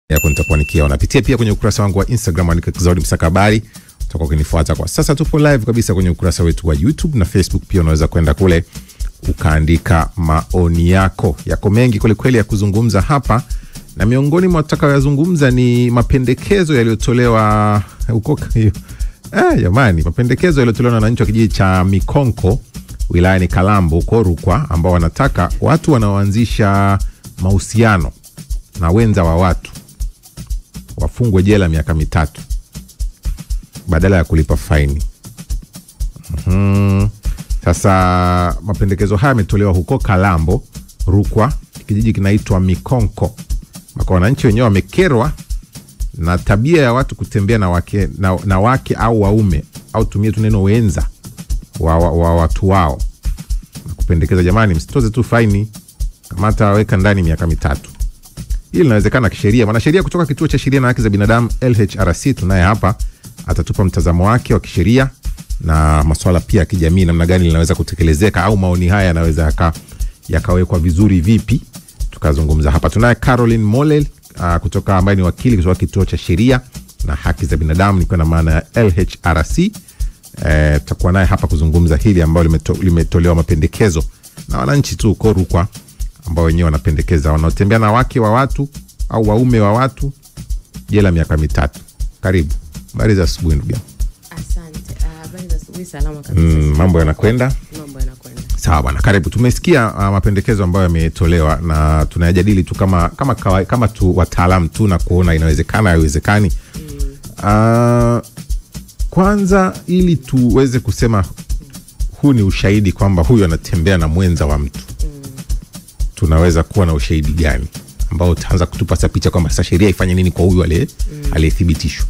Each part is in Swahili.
yako nitakuwa nikiona. Pitia pia kwenye ukurasa wangu wa Instagram andika Exaudi Msakabali, utakuwa ukinifuata kwa sasa. Tupo live kabisa kwenye ukurasa wetu wa YouTube na Facebook, pia unaweza kwenda kule ukaandika maoni yako. Yako mengi kweli kweli ya kuzungumza hapa, na miongoni mwa tutakayozungumza ni mapendekezo yaliyotolewa huko jamani, mapendekezo yaliyotolewa na wananchi wa kijiji cha Mikonko wilayani Kalambo huko Rukwa, ambao wanataka watu wanaoanzisha mahusiano na wenza wa watu wafungwe jela miaka 3 badala ya kulipa faini. Sasa mapendekezo haya yametolewa huko Kalambo Rukwa, kijiji kinaitwa Mikonko. Maka wananchi wenyewe wamekerwa na tabia ya watu kutembea na wake au waume, au tumie tu neno wenza wa watu wao, na kupendekeza jamani, msitoze tu faini, kamata waweka ndani miaka 3. Hili linawezekana kisheria. Mwanasheria kutoka Kituo cha Sheria na Haki za Binadamu LHRC tunaye hapa, atatupa mtazamo wake wa kisheria na masuala pia ya kijamii, namna gani linaweza kutekelezeka, au maoni haya yanaweza yakawekwa vizuri vipi. Tukazungumza hapa. Tunaye Caroline Molel kutoka, ambaye ni wakili kutoka Kituo cha Sheria na Haki za Binadamu, ni kwa maana ya LHRC. Tutakuwa naye hapa kuzungumza hili ambalo limetolewa mapendekezo na wananchi tu uko Rukwa, ambao wenyewe wanapendekeza wanaotembea na wake wa watu au waume wa watu jela miaka 3. Karibu. Habari za asubuhi ndugu yangu. Asante. Habari za asubuhi, salama kabisa. Mambo yanakwenda? Mambo yanakwenda. Sawa bwana, karibu. Tumesikia mapendekezo ambayo yametolewa na tunayajadili tu kama tu wataalamu tu, na kuona inawezekana haiwezekani. Kwanza ili tuweze kusema huu ni ushahidi kwamba huyu anatembea na mwenza wa mtu, tunaweza kuwa na ushahidi gani ambao utaanza kutupa picha kwamba sasa sheria ifanye nini kwa huyu aliyethibitishwa?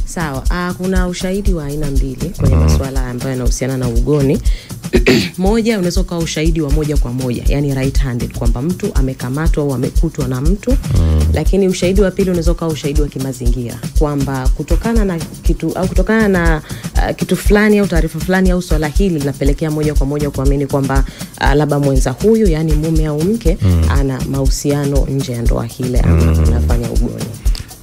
Sawa. Kuna ushahidi wa aina mbili kwenye masuala ambayo yanahusiana na ugoni. Moja, unaweza kuwa ushahidi wa moja kwa moja, yani right handed, kwamba mtu amekamatwa au amekutwa na mtu. Lakini ushahidi wa pili unaweza kuwa ushahidi wa kimazingira, kwamba kutokana na kitu fulani au taarifa fulani au swala hili linapelekea moja kwa moja kuamini kwamba labda mwenza huyu, yani mume au mke, ana mahusiano nje ya ndoa hile anafanya ugoni.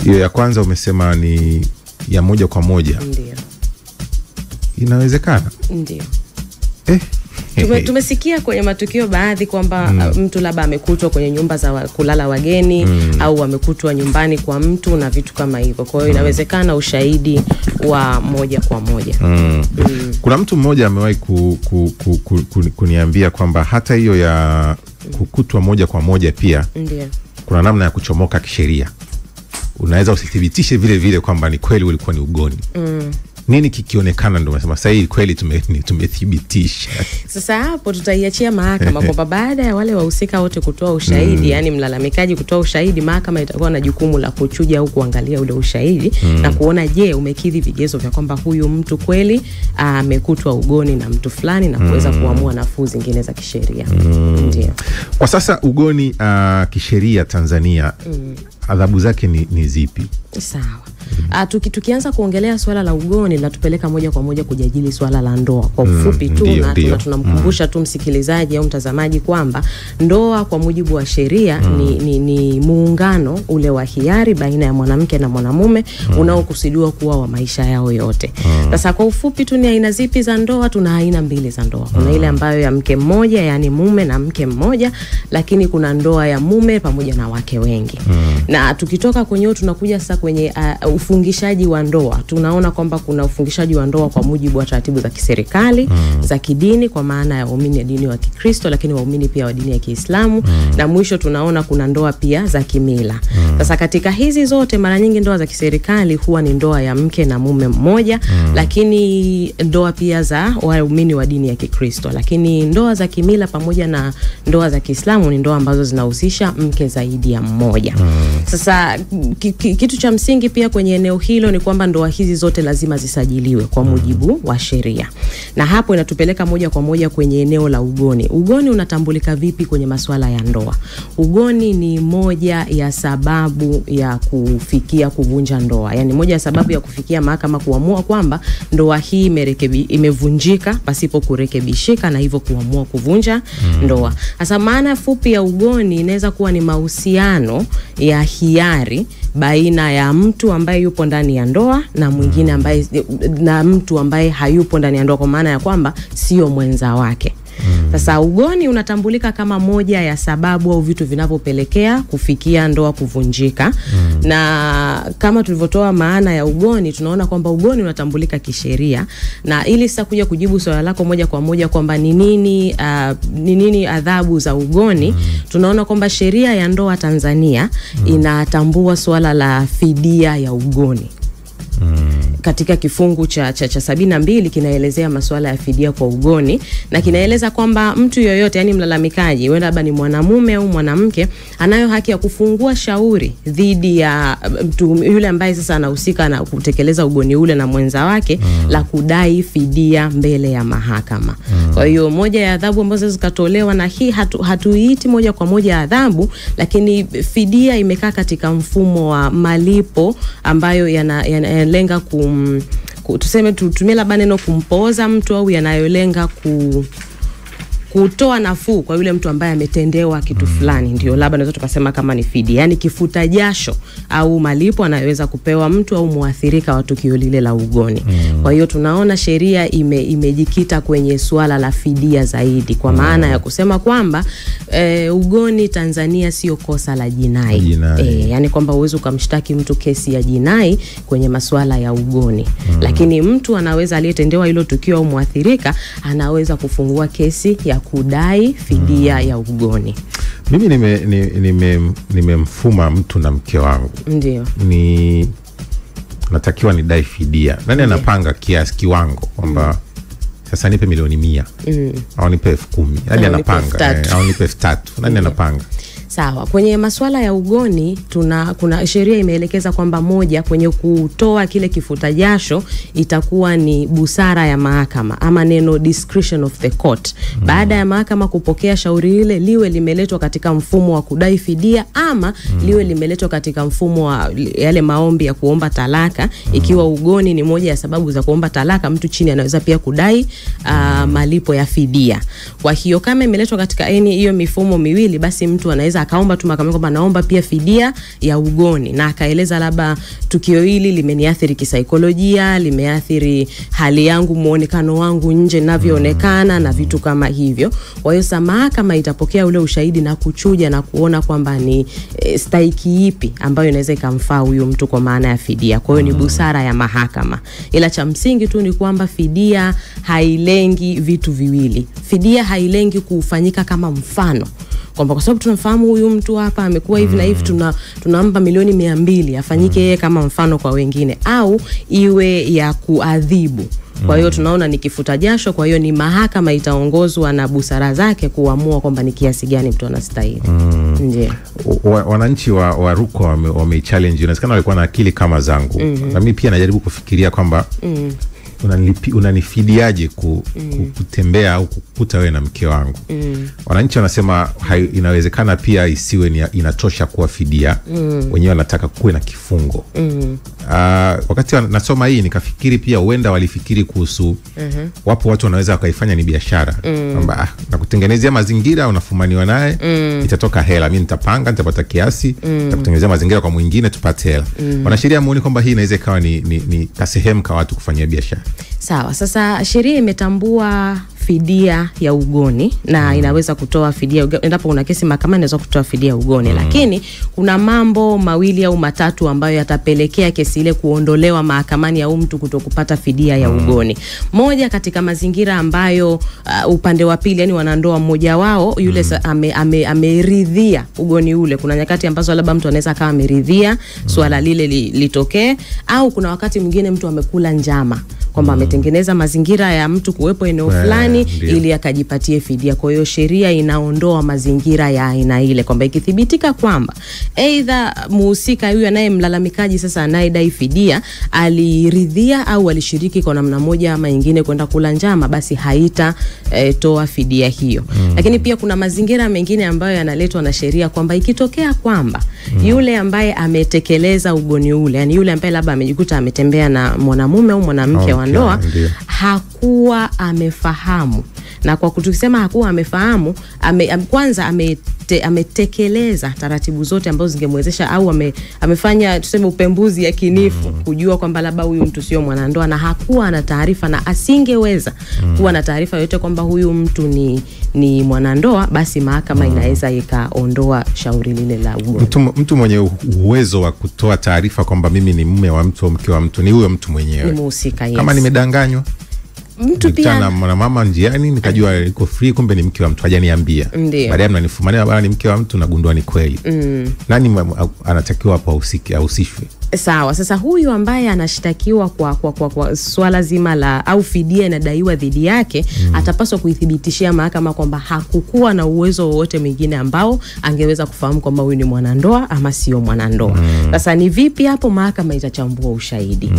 Hiyo ya kwanza umesema ni ya moja kwa moja. Ndio. Inawezekana? Ndio. Tumesikia kwenye matukio baadhi kwamba mtu labda amekutwa kwenye nyumba za kulala wageni, au amekutwa nyumbani kwa mtu na vitu kama hivyo. Kwa hiyo inawezekana ushahidi wa moja kwa moja. Kuna mtu mmoja amewahi kuniambia kwamba hata hiyo ya kukutwa moja kwa moja pia, ndio, kuna namna ya kuchomoka kisheria. Unaweza usithibitishe vile vile kwamba ni kweli ulikuwa ni ugoni. Nini kikionekana ndio unasema sasa hii kweli tumethibitisha? Sasa hapo tutaiachia mahakama kwamba baada ya wale wahusika wote kutoa ushahidi, yani mlalamikaji kutoa ushahidi, mahakama itakuwa na jukumu la kuchuja au kuangalia ule ushahidi na kuona je, umekidhi vigezo vya kwamba huyu mtu kweli amekutwa ugoni na mtu fulani, na kuweza kuamua nafuu zingine za kisheria. Ndio. Kwa sasa ugoni kisheria Tanzania adhabu zake ni zipi? Sawa. Tukianza kuongelea swala la ugoni linatupeleka moja kwa moja kujadili swala la ndoa kwa ufupi tu, na tunamkumbusha tu msikilizaji au mtazamaji kwamba ndoa kwa mujibu wa sheria ni muungano ule wa hiari baina ya mwanamke na mwanamume unaokusudiwa kuwa wa maisha yao yote. Sasa kwa ufupi tu, ni aina zipi za ndoa? Tuna aina mbili za ndoa. Kuna ile ambayo ya mke mmoja, yani mume na mke mmoja, lakini kuna ndoa ya mume pamoja na wake wengi. Na tukitoka kwenye tunakuja sasa kwenye ufungishaji wa ndoa. Tunaona kwamba kuna ufungishaji wa ndoa kwa mujibu wa taratibu za kiserikali, za kidini, kwa maana ya waumini wa dini wa Kikristo, lakini waumini pia wa dini ya Kiislamu, na mwisho tunaona kuna ndoa pia za kimila. Sasa katika hizi zote, mara nyingi ndoa za kiserikali huwa ni ndoa ya mke na mume mmoja, lakini ndoa pia za waumini wa dini ya Kikristo, lakini ndoa za kimila pamoja na ndoa za Kiislamu ni ndoa ambazo zinahusisha mke zaidi ya mmoja. Sasa kitu cha msingi pia kwenye eneo hilo ni kwamba ndoa hizi zote lazima zisajiliwe kwa mujibu wa sheria. Na hapo inatupeleka moja kwa moja kwenye eneo la ugoni. Ugoni unatambulika vipi kwenye masuala ya ndoa? Ugoni ni moja ya sababu ya kufikia kuvunja ndoa. Yani moja ya sababu ya kufikia mahakama kuamua kwamba ndoa hii imevunjika pasipo kurekebishika, na hivyo kuamua kuvunja ndoa. Sasa maana fupi ya ugoni inaweza kuwa ni mahusiano ya hiari baina ya mtu ambaye yupo ndani ya ndoa na mwingine ambaye na mtu ambaye hayupo ndani ya ndoa, kwa maana ya kwamba sio mwenza wake. Sasa ugoni unatambulika kama moja ya sababu au vitu vinavyopelekea kufikia ndoa kuvunjika. Na kama tulivyotoa maana ya ugoni, tunaona kwamba ugoni unatambulika kisheria. Na ili sasa kuja kujibu swali lako moja kwa moja kwamba ni nini adhabu za ugoni, tunaona kwamba sheria ya ndoa Tanzania inatambua swala la fidia ya ugoni. Katika kifungu cha 72 kinaelezea masuala ya fidia kwa ugoni, na kinaeleza kwamba mtu yoyote, yani mlalamikaji, wenda labda ni mwanamume au mwanamke, anayo haki ya kufungua shauri dhidi ya mtu yule ambaye sasa anahusika na kutekeleza ugoni ule na mwenza wake, la kudai fidia mbele ya mahakama. Kwa hiyo moja ya adhabu ambazo zikatolewa, na hii hatuiiti moja kwa moja adhabu, lakini fidia imekaa katika mfumo wa malipo ambayo yanalenga tuseme tutumie labda neno kumpoza mtu, au yanayolenga kutoa nafuu kwa yule mtu ambaye ametendewa kitu fulani, ndio labda naweza tukasema kama ni fidia, yani kifuta jasho au malipo anayoweza kupewa mtu au muathirika wa tukio lile la ugoni. Kwa hiyo tunaona sheria imejikita kwenye suala la fidia zaidi, kwa maana ya kusema kwamba ugoni Tanzania sio kosa la jinai. Yani kwamba uwezo kumshtaki mtu kesi ya jinai kwenye masuala ya ugoni. Lakini mtu anaweza, aliyetendewa hilo tukio au muathirika, anaweza kufungua kesi ya kudai fidia ya ugoni. Mimi nimemfuma mtu na mke wangu. Ndio. Natakiwa nidai fidia. Nani anapanga kiwango kwamba sasa nipe milioni 100 au nipe 10,000? Nani anapanga? Au nipe 3,000? Nani anapanga? Sawa. Kwenye masuala ya ugoni kuna sheria imeelekeza kwamba moja, kwenye kutoa kile kifuta jasho itakuwa ni busara ya mahakama, ama neno discretion of the court. Baada ya mahakama kupokea shauri ile, liwe limeletwa katika mfumo wa kudai fidia, ama liwe limeletwa katika mfumo wa yale maombi ya kuomba talaka. Ikiwa ugoni ni moja ya sababu za kuomba talaka, mtu chini anaweza pia kudai malipo ya fidia. Kwa hiyo kama imeletwa katika hiyo mifumo miwili, basi mtu anaweza akaomba tu mahakamani kwamba naomba pia fidia ya ugoni, na akaeleza labda tukio hili limeniathiri kisaikolojia, limeathiri hali yangu, muonekano wangu nje ninavyoonekana na vitu kama hivyo. Kwa hiyo mahakama itapokea ule ushahidi na kuchuja na kuona kwamba ni stahiki ipi ambayo inaweza ikamfaa huyo mtu kwa maana ya fidia. Kwa hiyo ni busara ya mahakama. Ila cha msingi tu ni kwamba fidia hailengi vitu viwili. Fidia hailengi kufanyika kama mfano, kwamba kwa sababu tunafahamu huyu mtu hapa amekuwa hivi na hivi, tunampa milioni 200 afanyike yeye kama mfano kwa wengine, au iwe ya kuadhibu. Kwa hiyo tunaona ni kifuta jasho. Kwa hiyo ni mahakama itaongozwa na busara zake kuamua kwamba ni kiasi gani mtu anastahili. Ndio. Wananchi wa Rukwa wamechallenge, inawezekana walikuwa na akili kama zangu. Na mimi pia najaribu kufikiria kwamba unanifidiaje kutembea au kukuta wewe na mke wangu. Wananchi wanasema inawezekana pia isiwe inatosha kuwa fidia. Wenyewe wanataka kuwe na kifungo. Wakati nasoma hii nikafikiri pia huenda walifikiri kuhusu wapo watu wanaweza wakaifanya ni biashara, kwamba na kutengenezea mazingira, unafumaniwa naye, itatoka hela, mimi nitapanga, nitapata kiasi, nitakutengenezea mazingira kwa mwingine tupate hela. Wanasheria muone kwamba hii inaweza ikawa ni kasehemu kwa watu kufanyia biashara. Sawa. Sasa sheria imetambua fidia ya ugoni na inaweza kutoa fidia endapo kuna kesi mahakamani, inaweza kutoa fidia ya ugoni. Lakini kuna mambo mawili au matatu ambayo yatapelekea kesi ile kuondolewa mahakamani au mtu kutokupata fidia ya ugoni. Moja, katika mazingira ambayo upande wa pili, yani wanandoa mmoja wao yule ameridhia ugoni ule. Kuna nyakati ambazo labda mtu anaweza kama ameridhia swala lile litokee, au kuna wakati mwingine mtu amekula njama kwamba ametengeneza mazingira ya mtu kuwepo eneo fulani ili akajipatie fidia. Kwa hiyo sheria inaondoa mazingira ya aina ile, kwamba ikithibitika kwamba aidha muhusika huyu anayemlalamikaji sasa anayedai fidia aliridhia au alishiriki kwa namna moja ama nyingine kwenda kula njama, basi haita toa fidia hiyo. Lakini pia kuna mazingira mengine ambayo yanaletwa na sheria kwamba ikitokea kwamba yule ambaye ametekeleza ugoni ule, yani yule ambaye labda amejikuta ametembea na mwanamume au mwanamke wa ndoa, hakuwa amefahamu Na kwa kutukisema hakuwa amefahamu, kwanza ametekeleza taratibu zote ambazo zingemwezesha au amefanya tuseme upembuzi yakinifu kujua kwamba labda huyu mtu sio mwanandoa, na hakuwa na taarifa na asingeweza kuwa na taarifa yote kwamba huyu mtu ni mwanandoa, basi mahakama inaweza ikaondoa shauri lile la ugoni. Mtu mwenye uwezo wa kutoa taarifa kwamba mimi ni mume wa mtu au mke wa mtu ni huyo mtu mwenyewe. Ni muhusika, yes. Kama nimedanganywa, mtu pia na mama njiani nikajua yuko free, kumbe ni mke wa mtu, hajaniambia. Baadaye mnanifumania bwana ni mke wa mtu, nagundua ni kweli. Nani anatakiwa hapo ahusishwe? Sawa, sasa huyu ambaye anashtakiwa kwa swala zima la au fidia inadaiwa dhidi yake, atapaswa kuithibitishia mahakama kwamba hakukuwa na uwezo wowote mwingine ambao angeweza kufahamu kwamba huyu ni mwanandoa ama sio mwanandoa. Sasa ni vipi hapo mahakama itachambua ushahidi?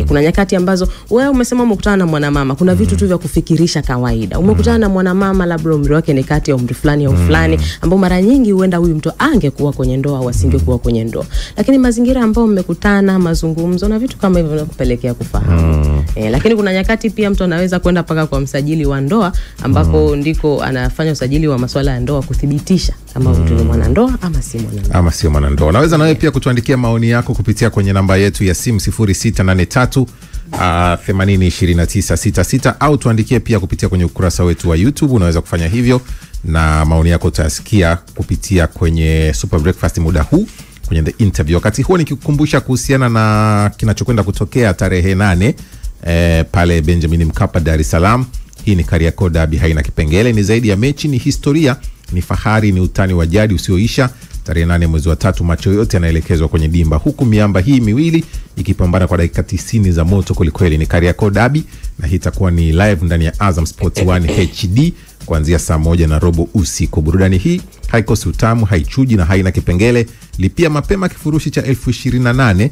Kuna nyakati ambazo wewe umesema umekutana na mwanamama, kuna vitu tu vya kufikirisha kawaida. Umekutana na mwanamama labda umri wake ni kati ya umri fulani au fulani, ambao mara nyingi huenda huyu mtu angekuwa kwenye ndoa au asingekuwa kwenye ndoa. Lakini mazingira ambao mmekutana, mazungumzo na vitu kama hivyo vinakupelekea kufahamu. Lakini kuna nyakati pia mtu anaweza kwenda paka kwa msajili wa ndoa ambako ndiko anafanya usajili wa masuala ya ndoa kuthibitisha kama mtu ni mwanandoa ama si mwanandoa. Ama sio mwanandoa. Naweza nawe pia kutuandikia maoni yako kupitia kwenye namba yetu ya simu 0683 802966 au tuandikie pia kupitia kwenye ukurasa wetu wa YouTube. Unaweza kufanya hivyo na maoni yako utasikia kupitia kwenye Super Breakfast muda huu kwenye the interview. Wakati huo nikikukumbusha kuhusiana na kinachokwenda kutokea tarehe 8 pale Benjamin Mkapa, Dar es Salaam. Hii ni Kariakoo Derby, haina kipengele, ni zaidi ya mechi, ni historia, ni fahari, ni utani wa jadi usioisha. Tarehe 8 mwezi wa 3, macho yote yanaelekezwa kwenye dimba, huku miamba hii miwili ikipambana kwa dakika 90 za moto kweli. Ni Kariakoo Derby na hii itakuwa ni live ndani ya Azam Sports 1 HD kuanzia saa 1:15 usiku. Burudani hii haikosi utamu, haichuji na haina kipengele. Lipia mapema kifurushi cha 28,000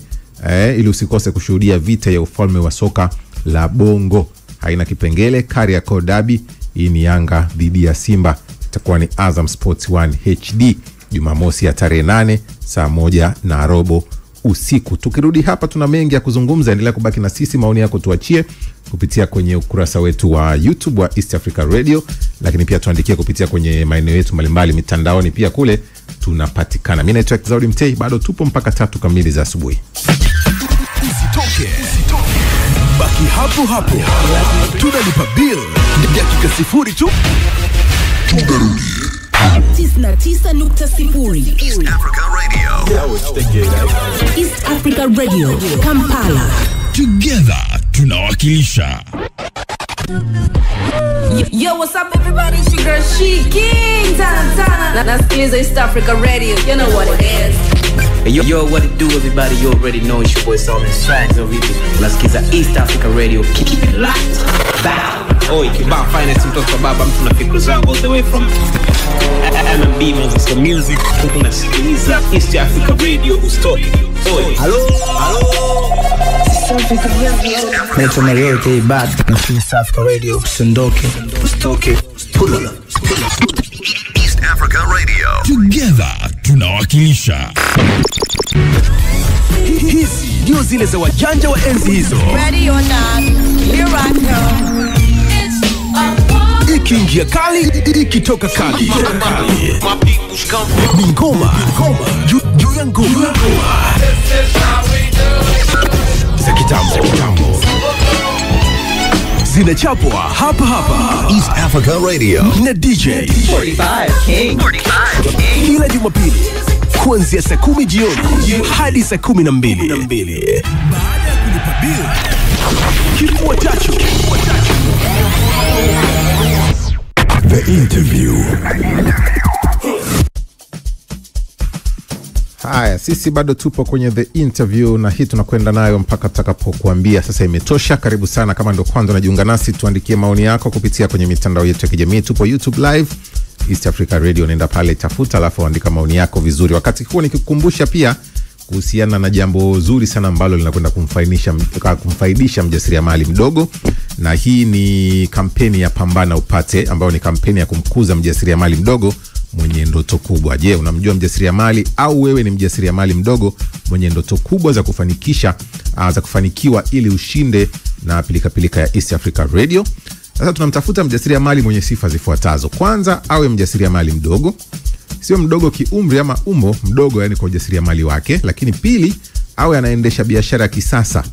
ili usikose kushuhudia vita ya ufalme wa soka la Bongo. Haina kipengele. Kariakoo Derby, hii ni Yanga dhidi ya Simba, itakuwa ni Azam Sports 1 HD Jumamosi ya tarehe 8 saa 1:15 usiku. Tukirudi hapa tuna mengi ya kuzungumza, endelea kubaki na sisi, maoni yako tuachie kupitia kwenye ukurasa wetu wa YouTube wa East Africa Radio, lakini pia tuandikie kupitia kwenye maeneo yetu mbalimbali mitandaoni, pia kule tunapatikana. Mimi naitwa Exaudi Mtei, bado tupo mpaka 3 kamili za asubuhi. Usitoke. Baki hapo. Tunalipa bill dakika 0 tu. Tunarudi 99.0 East Africa Radio. East Africa Radio, Kampala. Together tunawakilisha. Yo, what's up everybody? It's your girl She King Tana. Nasikiliza East Africa Radio. You know what it is. Hey, yo, what it do everybody? You already know it's your boy Solomon Strags over here. Nasikiliza East Africa Radio. Keep it locked. Oi, kibao finance mtoto wa baba, mtu na fikra zangu all the way from M&B music. Tunasikiliza East Africa Radio. Who's talking? Oi, hello. East Africa Radio. Naitwa Mario K. Bad na East Africa Radio. Usiondoke. Pull up. East Africa Radio. Together tunawakilisha. Hizi ndio zile za wajanja wa enzi hizo. Ready or not, here I come. Ikiingia kali, ikitoka kali. Ni ngoma juu ya ngoma. Za kitambo zinachapwa hapa East Africa Radio na DJ 45 King. kila Jumapili kuanzia saa 10 jioni hadi saa 12. Baada ya kulipa bill, kifuatacho The Interview. Haya, sisi bado tupo kwenye The Interview na hii tunakwenda nayo mpaka tutakapokuambia sasa imetosha. Karibu sana, kama ndo kwanza unajiunga nasi, tuandikie maoni yako kupitia kwenye mitandao yetu ya kijamii. Tupo YouTube live East Africa Radio, nenda pale tafuta, alafu andika maoni yako vizuri. Wakati huo nikikukumbusha pia kuhusiana na jambo zuri sana ambalo linakwenda kumfaidisha mjasiriamali mdogo, na hii ni kampeni ya Pambana Upate, ambayo ni kampeni ya kumkuza mjasiriamali mdogo mwenye ndoto kubwa. Je, unamjua mjasiriamali au wewe ni mjasiriamali mdogo mwenye ndoto kubwa za kufanikiwa ili ushinde na pilika ya East Africa Radio? Sasa tunamtafuta mjasiriamali mwenye sifa zifuatazo. Kwanza, awe mjasiriamali mdogo. Sio mdogo kiumri ama umbo, mdogo yani kwa ujasiriamali wake. Lakini pili, awe anaendesha biashara ya kisasa.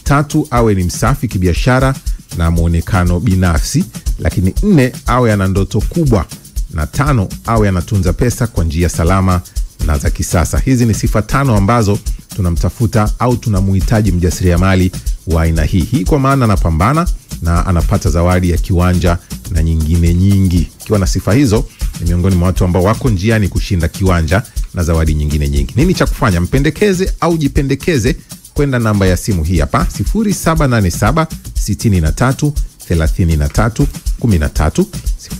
Tatu, awe ni msafi kibiashara na muonekano binafsi. Lakini 4, awe ana ndoto kubwa. Na 5, awe anatunza pesa kwa njia salama na za kisasa. Hizi ni sifa 5 ambazo tunamtafuta au tunamuhitaji mjasiriamali wa aina hii. Hii kwa maana anapambana na anapata zawadi ya kiwanja na nyingine nyingi. Kiwa na sifa hizo, ni miongoni mwa watu ambao wako njiani kushinda kiwanja na zawadi nyingine nyingi. Nini cha kufanya? Mpendekeze au jipendekeze kwenda namba ya simu hii hapa 0787 63 33 13,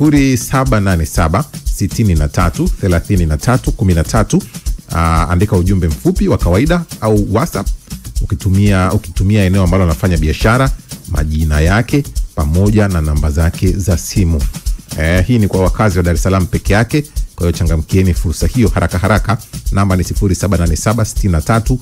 0787 63 33 13. Andika ujumbe mfupi wa kawaida au WhatsApp ukitumia eneo ambalo anafanya biashara, majina yake pamoja na namba zake za simu. Hii ni kwa wakazi wa Dar es Salaam peke yake. Kwa hiyo changamkieni fursa hiyo haraka haraka. Namba ni 0787 63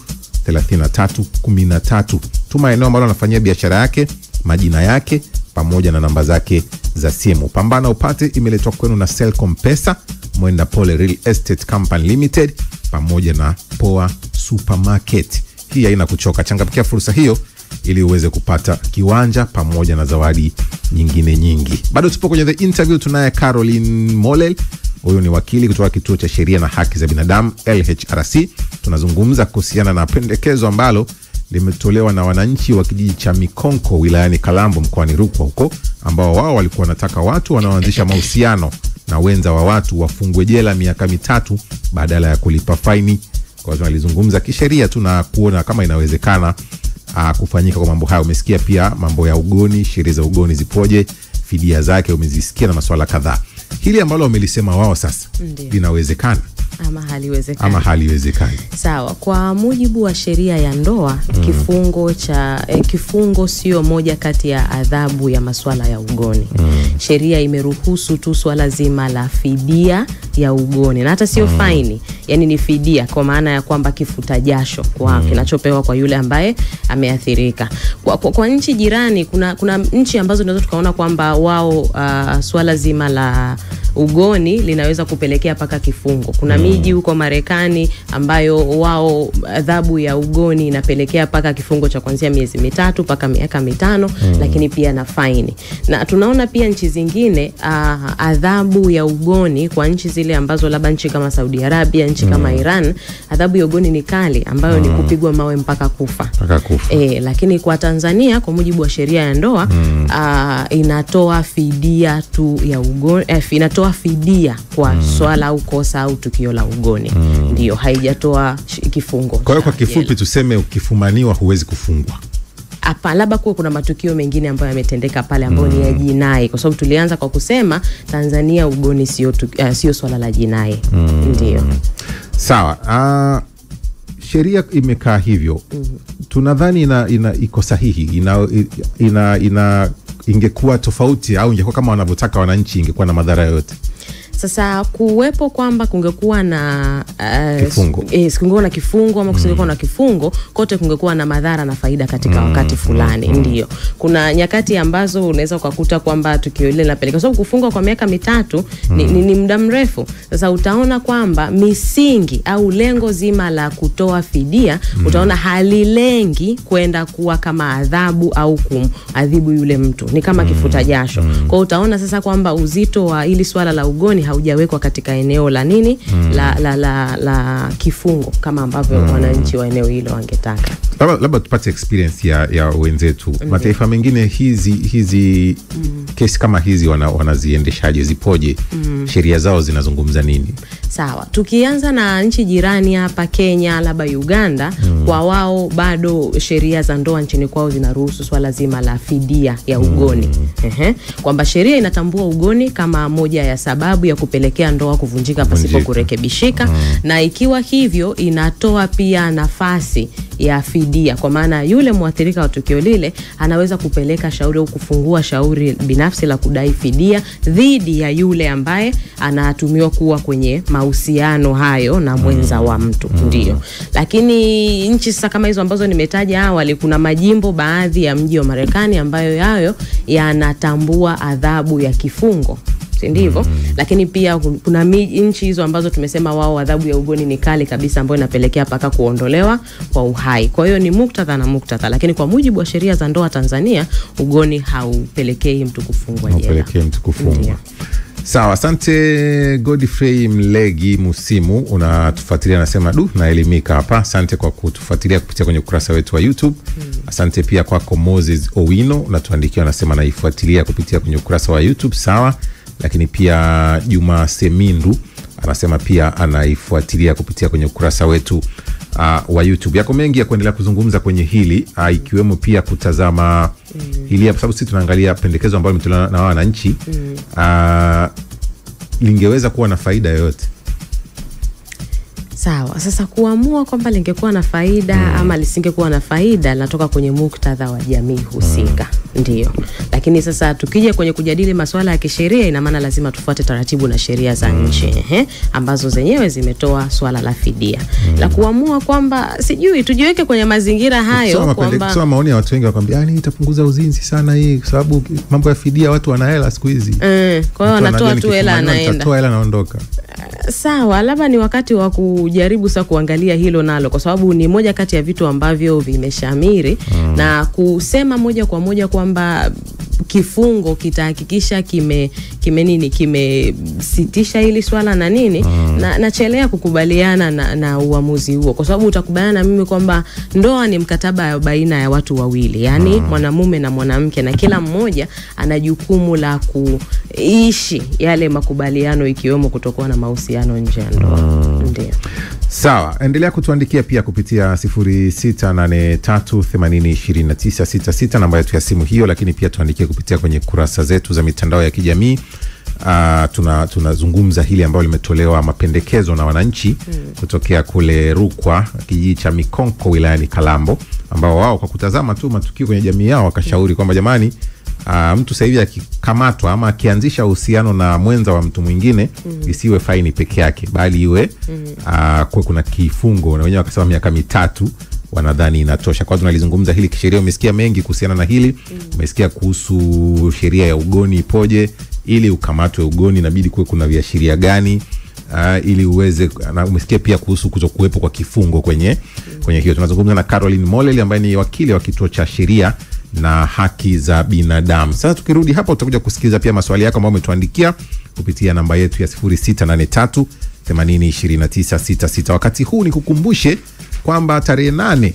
33 13. Tuma eneo ambalo anafanyia biashara yake, majina yake pamoja na namba zake za simu. Pambana upate imeletwa kwenu na Selcom Pesa, Mwenda Pole Real Estate Company Limited pamoja na Poa Supermarket. Hii haina kuchoka. Changamkia fursa hiyo ili uweze kupata kiwanja pamoja na zawadi nyingine nyingi. Bado tupo kwenye the interview. Tunaye Caroline Molel. Huyu ni wakili kutoka Kituo cha Sheria na Haki za Binadamu LHRC. Tunazungumza kuhusiana na pendekezo ambalo limetolewa na wananchi wa kijiji cha Mikonko wilayani Kalambo mkoani Rukwa huko, ambao wao walikuwa wanataka watu wanaoanzisha mahusiano na wenza wa watu wafungwe jela miaka 3 badala ya kulipa faini. Kwa hiyo tunalizungumza kisheria tu na kuona kama inawezekana kufanyika kwa mambo hayo. Umesikia pia mambo ya ugoni, sheria za ugoni zipoje, fidia zake umezisikia na masuala kadhaa. Hili ambalo wamelisema wao sasa linawezekana ama haliwezekani? Sawa, kwa mujibu wa sheria ya ndoa, kifungo sio moja kati ya adhabu ya masuala ya ugoni. Sheria imeruhusu tu swala zima la fidia ya ugoni, na hata sio faini, yani ni fidia, kwa maana ya kwamba kifuta jasho kwa kinachopewa kwa yule ambaye ameathirika. Kwa nchi jirani, kuna nchi ambazo tunaweza tukaona kwamba wao swala zima la ugoni linaweza kupelekea paka kifungo. Kuna miji huko Marekani ambayo wao adhabu ya ugoni inapelekea paka kifungo cha kuanzia miezi 3 mpaka miaka 5, lakini pia na faini. Na tunaona pia nchi zingine adhabu ya ugoni kwa nchi zile ambazo labda nchi kama Saudi Arabia, nchi kama Iran, adhabu ya ugoni ni kali ambayo ni kupigwa mawe mpaka kufa. Lakini kwa Tanzania kwa mujibu wa sheria ya ndoa inatoa fidia tu ya ugoni, inatoa fidia kwa swala au kosa au tukio la ugoni. Ndio, haijatoa kifungo. Kwa hiyo kwa kifupi tuseme ukifumaniwa huwezi kufungwa. Hapa labda kuna matukio mengine ambayo yametendeka pale ambayo ni ya jinai, kwa sababu tulianza kwa kusema Tanzania ugoni sio swala la jinai. Ndio. Sawa. Sheria imekaa hivyo. Tunadhani iko sahihi. Ingekuwa tofauti au ingekuwa kama wanavyotaka wananchi, ingekuwa na madhara yoyote? Sasa kuwepo kwamba kungekuwa na kifungo, kungekuwa na kifungo ama kusingekuwa na kifungo, kote kungekuwa na madhara na faida katika wakati fulani. Ndio. Kuna nyakati ambazo unaweza kukuta kwamba tukio lile linapeleka, kwa sababu kufungwa kwa miaka 3 ni muda mrefu. Sasa utaona kwamba misingi au lengo zima la kutoa fidia utaona halilengi kwenda kuwa kama adhabu au kumadhibu yule mtu. Ni kama kifuta jasho. Kwa utaona sasa kwamba uzito wa ili swala la ugoni haujawekwa katika eneo la nini la kifungo kama ambavyo wananchi wa eneo hilo wangetaka. Labda tupate experience ya wenzetu. Mataifa mengine hizi kesi kama hizi wanaziendeshaje, zipoje? Sheria zao zinazungumza nini? Sawa, tukianza na nchi jirani hapa Kenya, labda Uganda, kwa wao bado sheria za ndoa nchini kwao zinaruhusu swala zima la fidia ya ugoni. Kwamba sheria inatambua ugoni kama moja ya sababu ya kupelekea ndoa kuvunjika pasipo kurekebishika, na ikiwa hivyo inatoa pia nafasi ya fidia, kwa maana yule muathirika wa tukio lile anaweza kupeleka shauri au kufungua shauri binafsi la kudai fidia dhidi ya yule ambaye anatumiwa kuwa kwenye mahusiano hayo na mwenza wa mtu. Ndio. Lakini nchi sasa kama hizo ambazo nimetaja awali, kuna majimbo baadhi ya mji wa Marekani ambayo yayo yanatambua adhabu ya kifungo, si ndivyo? Lakini pia kuna nchi hizo ambazo tumesema wao adhabu ya ugoni ni kali kabisa, ambayo inapelekea paka kuondolewa kwa uhai. Kwa hiyo ni muktadha na muktadha, lakini kwa mujibu wa sheria za ndoa Tanzania, ugoni haupelekei mtu kufungwa jela. Haupelekei mtu kufungwa. Sawa, asante Godfrey Mlegi Musimu, unatufuatilia, nasema naelimika hapa. Asante kwa kutufuatilia kupitia kwenye ukurasa wetu wa YouTube. Asante pia kwako Moses Owino, unatuandikia, anasema naifuatilia kupitia kwenye ukurasa wa YouTube. Sawa. Lakini pia Juma Semindu anasema pia anaifuatilia kupitia kwenye ukurasa wetu wa YouTube. Yako mengi ya kuendelea kuzungumza kwenye hili, ikiwemo pia kutazama hili, kwa sababu sisi tunaangalia pendekezo ambalo limetolewa na wananchi. Lingeweza kuwa na faida yoyote? Sawa, sasa kuamua kwamba lingekuwa na faida ama lisingekuwa na faida linatoka kwenye muktadha wa jamii husika. Ndio. Lakini sasa tukija kwenye kujadili masuala ya kisheria, ina maana lazima tufuate taratibu na sheria za nchi ambazo zenyewe zimetoa swala la fidia. La kuamua kwamba sijui tujiweke kwenye mazingira hayo kwamba sio maoni ya watu wengi wakwambia itapunguza uzinzi sana hii kwa sababu mambo ya fidia watu wana hela siku hizi. Kwa hiyo anatoa tu hela anaenda. Anatoa hela naondoka. Sawa, labda ni wakati wa kujaribu sasa kuangalia hilo nalo, kwa sababu ni moja kati ya vitu ambavyo vimeshamiri na kusema moja kwa moja kwamba kifungo kitahakikisha kimesitisha hili swala na nini, na nachelea kukubaliana na uamuzi huo, kwa sababu utakubaliana na mimi kwamba ndoa ni mkataba baina ya watu wawili, yani mwanamume na mwanamke, na kila mmoja ana jukumu la kuishi yale makubaliano, ikiwemo kutokuwa na mahusiano nje ya ndoa. Ndio. Sawa, endelea kutuandikia pia kupitia 0683802966 namba yetu ya simu hiyo, lakini pia tuandikie kupitia kwenye kurasa zetu za mitandao ya kijamii. Tunazungumza hili ambalo limetolewa mapendekezo na wananchi kutokea kule Rukwa, kijiji cha Mikonko wilayani Kalambo, ambao wao kwa kutazama tu matukio kwenye jamii yao wakashauri kwamba jamani, mtu sasa hivi akikamatwa ama akianzisha uhusiano na mwenza wa mtu mwingine, isiwe faini peke yake, bali iwe kwa kuna kifungo, na wenyewe wakasema miaka 3 wanadhani inatosha. Kwa tunalizungumza hili kisheria, umesikia mengi kuhusiana na hili. Umesikia kuhusu sheria ya ugoni ipoje, ili ukamatwe ugoni inabidi kuwe kuna viashiria gani, ili uweze, na umesikia pia kuhusu kutokuwepo kwa kifungo kwenye hiyo. Tunazungumza na Caroline Moleli ambaye ni wakili wa kituo cha sheria na haki za binadamu. Sasa tukirudi hapa utakuja kusikiliza pia maswali yako ambayo umetuandikia kupitia namba yetu ya 0683802966. Wakati huu ni kukumbushe kwamba tarehe 8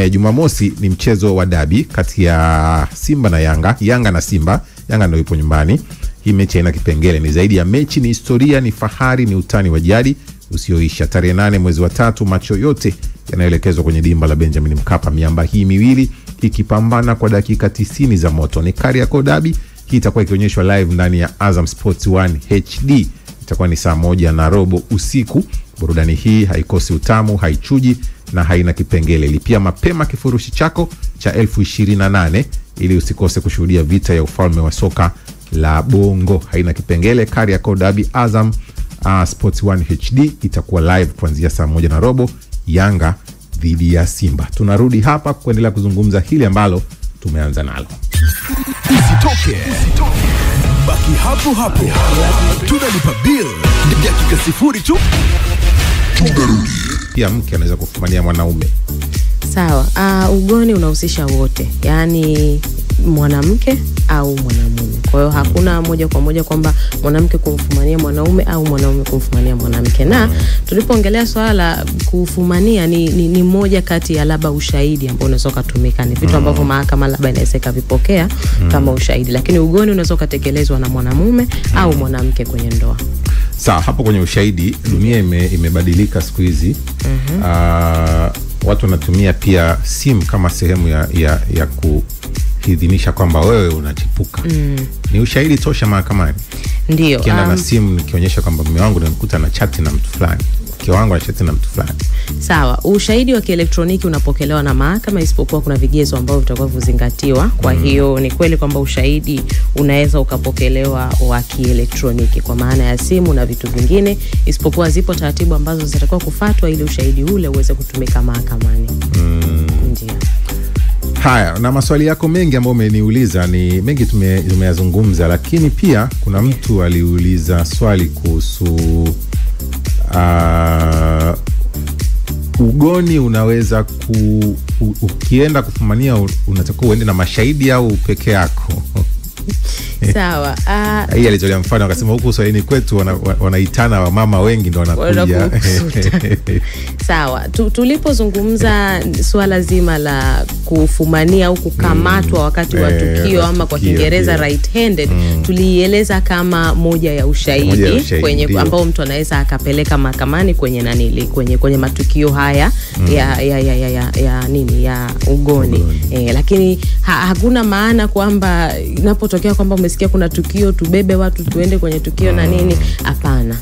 Jumamosi ni mchezo wa dabi kati ya Simba na Yanga. Yanga na Simba. Yanga ndio ipo nyumbani. Hii mechi ina kipengele, ni zaidi ya mechi, ni historia, ni fahari, ni utani wa jadi usioisha. Tarehe 8 mwezi wa 3, macho yote yanaelekezwa kwenye dimba la Benjamin Mkapa, miamba hii miwili ikipambana kwa dakika 90 za moto. Ni Kariakoo Derby. Hii itakuwa ikionyeshwa live ndani ya Azam Sports 1 HD. Itakuwa ni saa 1:15 usiku. Burudani hii haikosi utamu, haichuji na haina kipengele. Lipia mapema kifurushi chako cha 28,000 ili usikose kushuhudia vita ya ufalme wa soka la Bongo. Haina kipengele. Kariakoo Derby, Azam Sports 1 HD itakuwa live kuanzia saa 1:15, Yanga dhidi ya Simba. Tunarudi hapa kuendelea kuzungumza hili ambalo tumeanza nalo. Usitoke. Baki hapo. Tunalipa bill dakika 0 tu. Tunarudi. Pia mke anaweza kufumania mwanaume. Sawa. Ugoni unahusisha wote, yani mwanamke au mwanamume. Kwa hiyo hakuna moja kwa moja kwamba mwanamke kumfumania mwanaume au mwanaume kumfumania mwanamke. Na tulipoongelea swala la kufumania ni moja kati ya labda ushahidi ambao unaweza kutumika, ni vitu ambavyo mahakama labda inaweza vipokea kama ushahidi, lakini ugoni unaweza kutekelezwa na mwanamume au mwanamke kwenye ndoa. Sawa, hapo kwenye ushahidi dunia imebadilika siku hizi. Watu wanatumia pia simu kama sehemu ya kuidhinisha kwamba wewe unachipuka. Ni ushahidi tosha mahakamani. Ndio. Kienda na simu nikionyesha kwamba mume wangu nimekuta na chat na mtu fulani. mke wangu anashiriki na mtu fulani. Sawa, ushahidi wa kielektroniki unapokelewa na mahakama isipokuwa kuna vigezo ambavyo vitakuwa vizingatiwa. Kwa hiyo ni kweli kwamba ushahidi unaweza ukapokelewa wa kielektroniki kwa maana ya simu na vitu vingine, isipokuwa zipo taratibu ambazo zitakuwa kufuatwa ili ushahidi ule uweze kutumika mahakamani. Ndio. Haya, na maswali yako mengi ambayo umeniuliza ni mengi tumeyazungumza, lakini pia kuna mtu aliuliza swali kuhusu ugoni unaweza ukienda kufumania unatakiwa uende na mashahidi au peke yako? Sawa. Hii alitolea mfano akasema huku Swahilini kwetu wanaitana wa mama wengi ndo wanakuja. Sawa. Tulipozungumza swala zima la kufumania au kukamatwa wakati wa tukio ama kwa Kiingereza right handed, tulieleza kama moja ya ushahidi kwenye ambao mtu anaweza akapeleka mahakamani kwenye kwenye matukio haya ya ugoni. Lakini hakuna maana kwamba inapotokea kwamba umesikia kuna tukio tubebe watu tuende kwenye tukio na nini, hapana.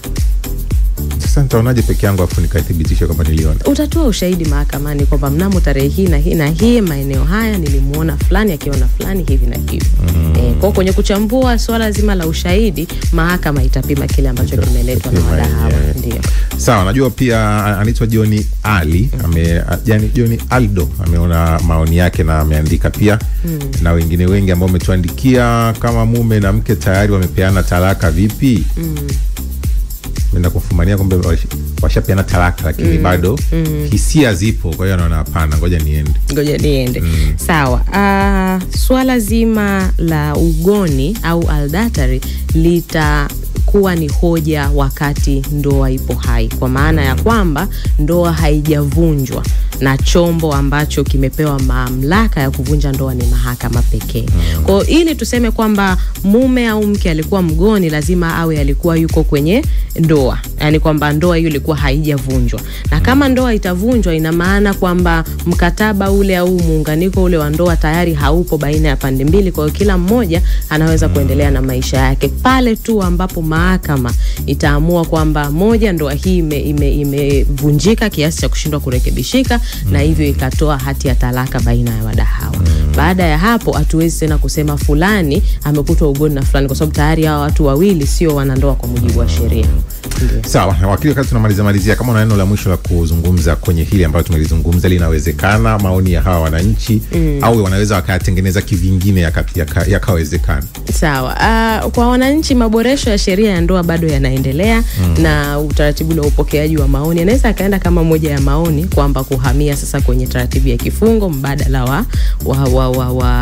Sasa nitaonaje peke yangu afu nikaithibitisha kwamba niliona? Utatoa ushahidi mahakamani kwamba mnamo tarehe hii na hii na hii maeneo haya nilimuona fulani akiona fulani hivi na hivi. Kwa kwenye kuchambua swala zima la ushahidi, mahakama itapima kile ambacho kimeletwa na wadau. Ndio. Sawa, najua pia anaitwa Johnny Ali, Johnny Aldo ameona maoni yake na ameandika pia na wengine wengi ambao wametuandikia, kama mume na mke tayari wamepeana talaka vipi? Nenda kufumania kwamba washapeana talaka lakini bado hisia zipo, kwa hiyo anaona hapana, ngoja niende. Sawa. Swala zima la ugoni au aldatari litakuwa ni hoja wakati ndoa ipo hai, kwa maana ya kwamba ndoa haijavunjwa na chombo ambacho kimepewa mamlaka ya kuvunja ndoa ni mahakama pekee. Kwa ili tuseme kwamba mume au mke alikuwa mgoni, lazima awe alikuwa yuko kwenye ndoa, yani kwamba ndoa hiyo ilikuwa haijavunjwa. Na kama ndoa itavunjwa, ina maana kwamba mkataba ule au muunganiko ule wa ndoa tayari haupo baina ya pande mbili, kwa hiyo kila mmoja anaweza kuendelea na maisha yake. Pale tu ambapo mahakama itaamua kwamba moja, ndoa hii imevunjika kiasi cha kushindwa kurekebishika, na hivyo ikatoa hati ya talaka baina ya wadau. Baada ya hapo hatuwezi tena kusema fulani amekutwa ugoni na fulani, kwa sababu tayari hao watu wawili sio wanandoa kwa mujibu wa sheria. Sawa, wakati tunamalizia, kama una neno la mwisho la kuzungumza kwenye hili ambayo tumelizungumza, linawezekana maoni ya hawa wananchi au wanaweza wakatengeneza kivingine yakawezekana? Sawa. Kwa wananchi, maboresho ya sheria ya ndoa bado yanaendelea na utaratibu wa upokeaji wa maoni anaweza akaenda kama moja ya maoni kwamba kuhamia sasa kwenye taratibu ya kifungo mbadala wa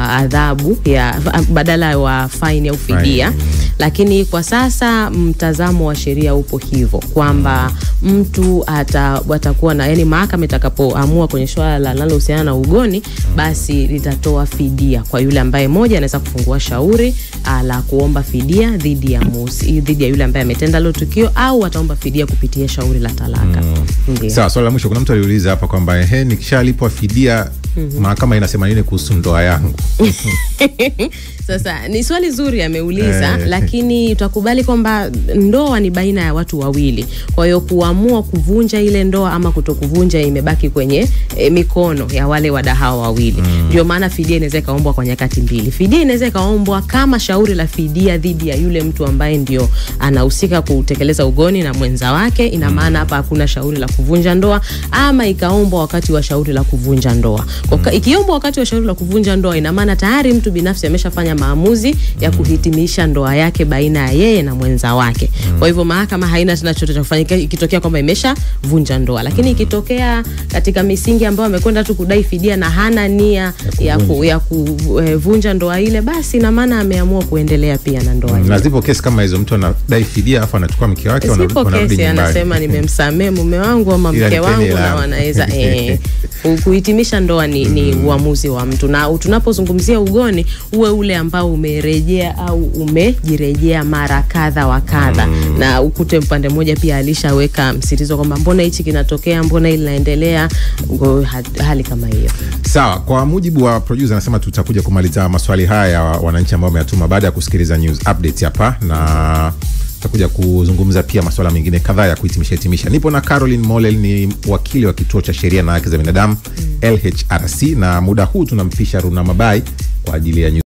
adhabu ya badala wa fine au fidia. Lakini kwa sasa mtazamo wa sheria upo hivyo kwamba mtu watakuwa na, yani mahakama itakapoamua kwenye swala linalohusiana na ugoni, basi litatoa fidia kwa yule ambaye moja anaweza kufungua shauri la kuomba fidia dhidi ya yule ambaye ametenda hilo tukio, au ataomba fidia kupitia shauri la talaka. Sawa, swali la mwisho, kuna mtu aliuliza hapa kwamba nikishalipwa fidia mahakama inasema nini kuhusu ndoa yangu? Sasa ni swali zuri ameuliza, lakini utakubali kwamba ndoa ni baina ya watu wawili. Kwa hiyo kuamua kuvunja ile ndoa ama kutokuvunja imebaki kwenye mikono ya wale wadau wawili. Ndio maana fidia inaweza kaombwa kwa nyakati mbili. Fidia inaweza kaombwa kama shauri la fidia dhidi ya yule mtu ambaye ndio anahusika kutekeleza ugoni na mwenza wake, ina maana hapa hakuna shauri la kuvunja ndoa, ama ikaombwa wakati wa shauri la kuvunja ndoa. Ikiombwa wakati wa shauri la kuvunja ndoa, ina maana tayari mtu binafsi ameshafanya maamuzi ya kuhitimisha ndoa yake baina ya yeye na mwenza wake. Kwa hivyo mahakama haina tena chochote cha kufanya ikitokea kwamba imeshavunja ndoa. Lakini ikitokea katika misingi ambayo amekwenda tu kudai fidia na hana nia ya kuvunja ndoa ile, basi ina maana ameamua kuendelea pia na ndoa ile. Na zipo kesi kama hizo, mtu anadai fidia afu anachukua mke wake wanarudi nyumbani, anasema nimemsamehe mume wangu ama mke wangu, na wanaweza kuhitimisha ndoa ni uamuzi wa mtu. Na tunapozungumzia ugoni, uwe ule ambao umerejea au umejirejea mara kadha wa kadha, na ukute mpande mmoja pia alishaweka msitizo kwamba mbona hichi kinatokea, mbona hili linaendelea, hali kama hiyo. Sawa, kwa mujibu wa producer anasema tutakuja kumaliza maswali haya ya wananchi ambao wametuma baada ya kusikiliza news update hapa, na tutakuja kuzungumza pia masuala mengine kadhaa ya kuhitimisha. Nipo na Caroline Molel, ni wakili wa kituo cha sheria na haki za binadamu LHRC, na muda huu tunampisha Runa Mabai kwa ajili ya